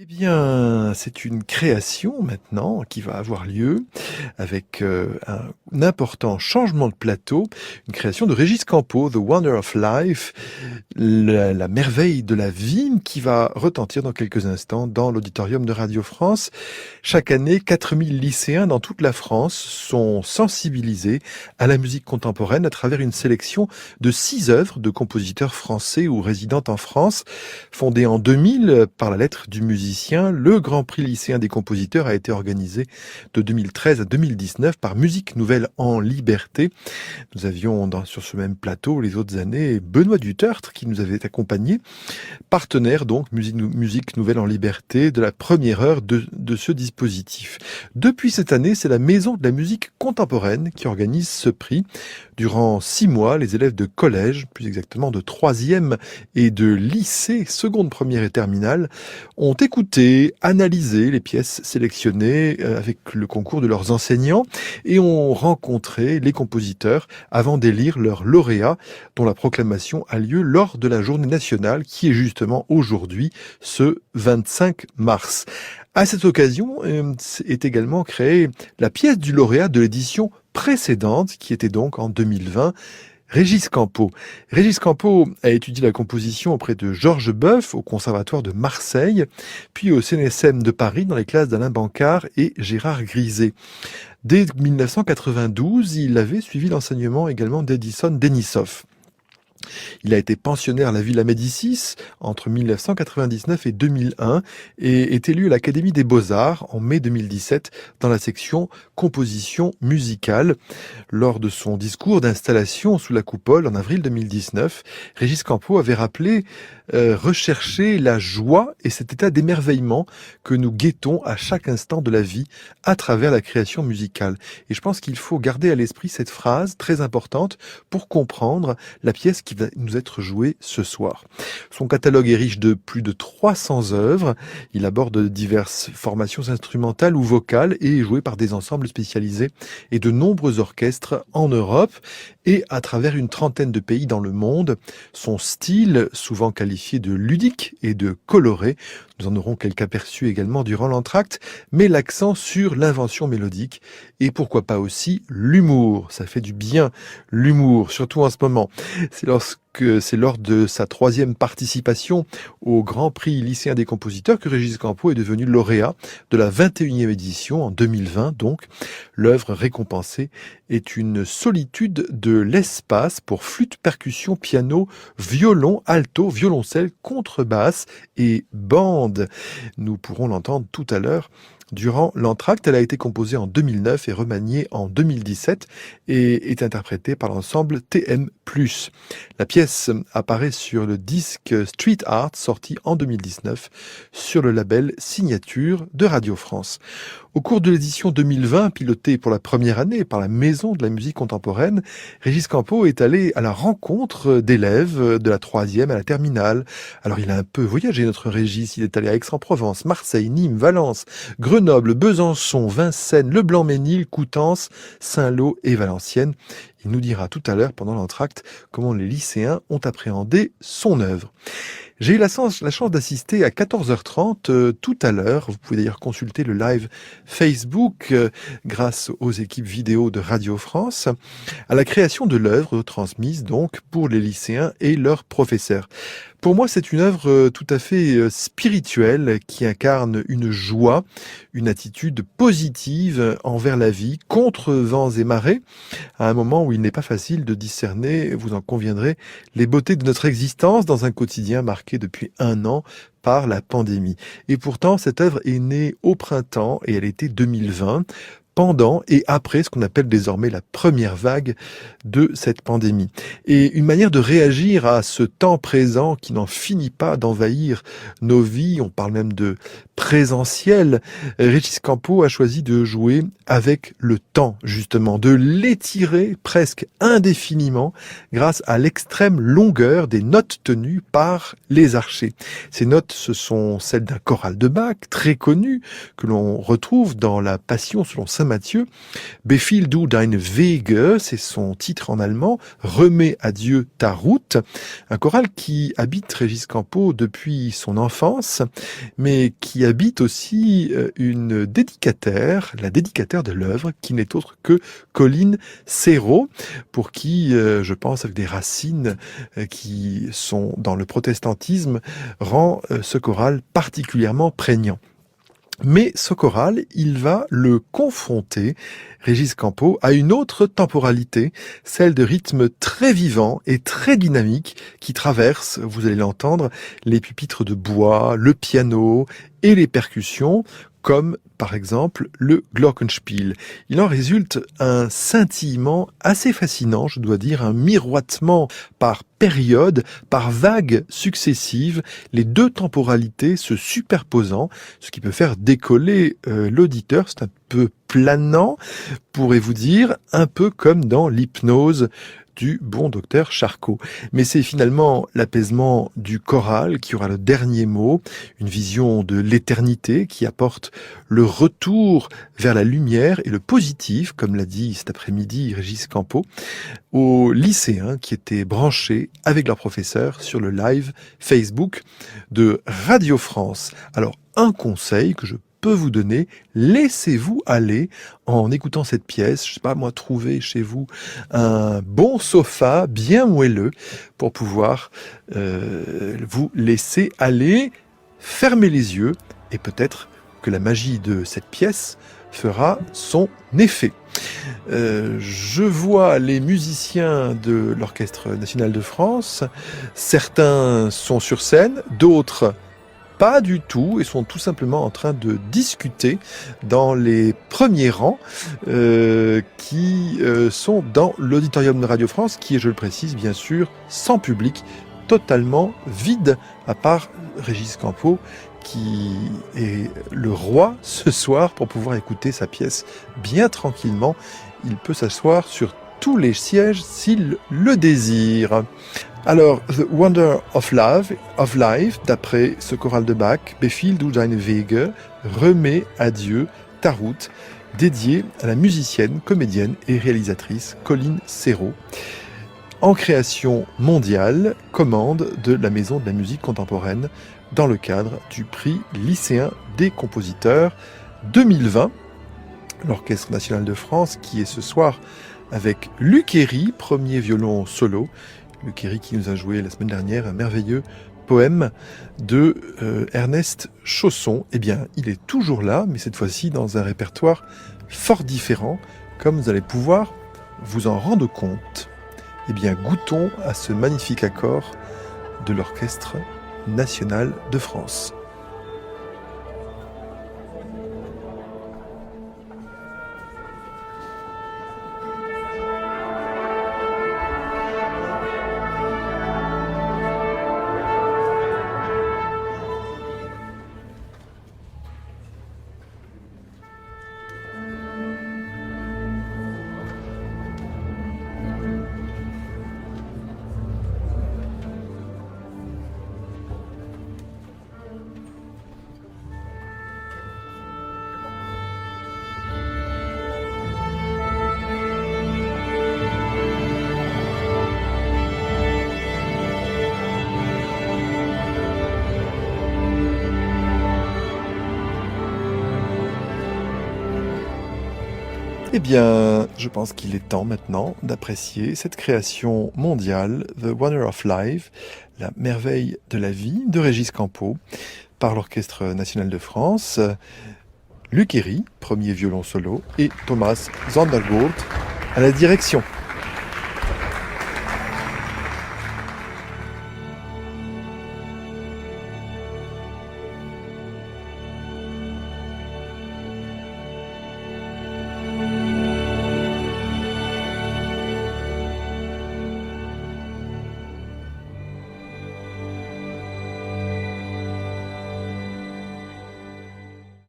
Eh bien, c'est une création maintenant qui va avoir lieu avec un important changement de plateau, une création de Régis Campo, The Wonder of Life, la merveille de la vie, qui va retentir dans quelques instants dans l'auditorium de Radio France. Chaque année, 4000 lycéens dans toute la France sont sensibilisés à la musique contemporaine à travers une sélection de 6 œuvres de compositeurs français ou résidant en France. Fondée en 2000 par la lettre du musicien, le Grand Prix lycéen des compositeurs a été organisé de 2013 à 2019 par Musique Nouvelle en Liberté. Nous avions sur ce même plateau les autres années Benoît Dutertre qui nous avait accompagnés, partenaire donc Musique Nouvelle en Liberté de la première heure de ce dispositif. Depuis cette année, c'est la Maison de la musique contemporaine qui organise ce prix. Durant 6 mois, les élèves de collège, plus exactement de 3e et de lycée, seconde, première et terminale, ont écouté, analysé les pièces sélectionnées avec le concours de leurs enseignants et ont rencontré les compositeurs avant d'élire leurs lauréats, dont la proclamation a lieu lors de la journée nationale qui est justement aujourd'hui, ce 25 mars. À cette occasion est également créée la pièce du lauréat de l'édition précédente, qui était donc en 2020, Régis Campo. Régis Campo a étudié la composition auprès de Georges Boeuf au Conservatoire de Marseille, puis au CNSM de Paris dans les classes d'Alain Bancard et Gérard Grisé. Dès 1992, il avait suivi l'enseignement également d'Edison Denisov. Il a été pensionnaire à la Villa Médicis entre 1999 et 2001 et est élu à l'Académie des Beaux-Arts en mai 2017 dans la section composition musicale. Lors de son discours d'installation sous la coupole en avril 2019, Régis Campo avait rappelé rechercher la joie et cet état d'émerveillement que nous guettons à chaque instant de la vie à travers la création musicale. Et je pense qu'il faut garder à l'esprit cette phrase très importante pour comprendre la pièce qui va nous être jouée ce soir. Son catalogue est riche de plus de 300 œuvres. Il aborde diverses formations instrumentales ou vocales et est joué par des ensembles spécialisés et de nombreux orchestres en Europe et à travers une trentaine de pays dans le monde. Son style, souvent qualifié de ludique et de coloré, nous en aurons quelques aperçus également durant l'entracte, met l'accent sur l'invention mélodique et pourquoi pas aussi l'humour. Ça fait du bien, l'humour, surtout en ce moment. C'est lors de sa 3e participation au Grand Prix lycéen des compositeurs que Régis Campo est devenu lauréat de la 21e édition en 2020. Donc, l'œuvre récompensée est une solitude de l'espace pour flûte, percussion, piano, violon, alto, violoncelle, contrebasse et bande. Nous pourrons l'entendre tout à l'heure. Durant l'entracte, elle a été composée en 2009 et remaniée en 2017 et est interprétée par l'ensemble TM+. La pièce apparaît sur le disque Street Art sorti en 2019 sur le label Signature de Radio France. Au cours de l'édition 2020, pilotée pour la première année par la Maison de la musique contemporaine, Régis Campo est allé à la rencontre d'élèves de la 3e à la terminale. Alors il a un peu voyagé notre Régis, il est allé à Aix-en-Provence, Marseille, Nîmes, Valence, Grenoble, Besançon, Vincennes, Le Blanc-Mesnil, Coutances, Saint-Lô et Valenciennes. Il nous dira tout à l'heure pendant l'entracte comment les lycéens ont appréhendé son œuvre. J'ai eu la chance d'assister à 14h30 tout à l'heure. Vous pouvez d'ailleurs consulter le live Facebook grâce aux équipes vidéo de Radio France à la création de l'œuvre transmise donc pour les lycéens et leurs professeurs. Pour moi, c'est une œuvre tout à fait spirituelle qui incarne une joie, une attitude positive envers la vie, contre vents et marées, à un moment où il n'est pas facile de discerner, vous en conviendrez, les beautés de notre existence dans un quotidien marqué depuis 1 an par la pandémie. Et pourtant, cette œuvre est née au printemps et elle était 2020. Pendant et après ce qu'on appelle désormais la première vague de cette pandémie. Et une manière de réagir à ce temps présent qui n'en finit pas d'envahir nos vies, on parle même de présentiel, Régis Campo a choisi de jouer avec le temps, justement, de l'étirer presque indéfiniment grâce à l'extrême longueur des notes tenues par les archers. Ces notes, ce sont celles d'un choral de Bach, très connu, que l'on retrouve dans la Passion selon saint Saint-Matthieu. Befiehl du deine Wege, c'est son titre en allemand, remets à Dieu ta route. Un choral qui habite Régis Campo depuis son enfance, mais qui habite aussi une dédicataire, la dédicataire de l'œuvre, qui n'est autre que Colline Serrault, pour qui, je pense, avec des racines qui sont dans le protestantisme, rend ce choral particulièrement prégnant. Mais ce choral, il va le confronter, Régis Campo, à une autre temporalité, celle de rythmes très vivants et très dynamiques qui traversent, vous allez l'entendre, les pupitres de bois, le piano et les percussions, comme par exemple le Glockenspiel. Il en résulte un scintillement assez fascinant, je dois dire, un miroitement par période, par vagues successives, les deux temporalités se superposant, ce qui peut faire décoller l'auditeur. C'est un peu planant, pourrez-vous dire, un peu comme dans l'hypnose du bon docteur Charcot. Mais c'est finalement l'apaisement du choral qui aura le dernier mot, une vision de l'éternité qui apporte le retour vers la lumière et le positif, comme l'a dit cet après-midi Régis Campo, aux lycéens qui étaient branchés avec leur professeur sur le live Facebook de Radio France. Alors, un conseil que je peux vous donner, laissez-vous aller en écoutant cette pièce. Je sais pas, moi, trouvez chez vous un bon sofa bien moelleux pour pouvoir vous laisser aller, fermer les yeux et peut-être que la magie de cette pièce fera son effet. Je vois les musiciens de l'Orchestre national de France. Certains sont sur scène, d'autres pas du tout et sont tout simplement en train de discuter dans les premiers rangs qui sont dans l'auditorium de Radio France, qui est, je le précise, bien sûr, sans public, totalement vide, à part Régis Campo, qui est le roi ce soir pour pouvoir écouter sa pièce bien tranquillement. Il peut s'asseoir sur tous les sièges s'il le désire. Alors, The Wonder of Life, d'après ce choral de Bach, Befiehl du deine Wege, remets à Dieu ta route, dédié à la musicienne, comédienne et réalisatrice Colline Serrault, en création mondiale, commande de la Maison de la musique contemporaine, dans le cadre du prix lycéen des compositeurs 2020. L'Orchestre national de France, qui est ce soir avec Luc Héry, premier violon solo. Luc Héry qui nous a joué la semaine dernière un merveilleux poème de Ernest Chausson. Eh bien, il est toujours là, mais cette fois-ci dans un répertoire fort différent, comme vous allez pouvoir vous en rendre compte. Eh bien, goûtons à ce magnifique accord de l'Orchestre national de France. Eh bien, je pense qu'il est temps maintenant d'apprécier cette création mondiale, The Wonder of Life, la merveille de la vie, de Régis Campo, par l'Orchestre national de France, Luc Héry, premier violon solo, et Thomas Zandergaard à la direction.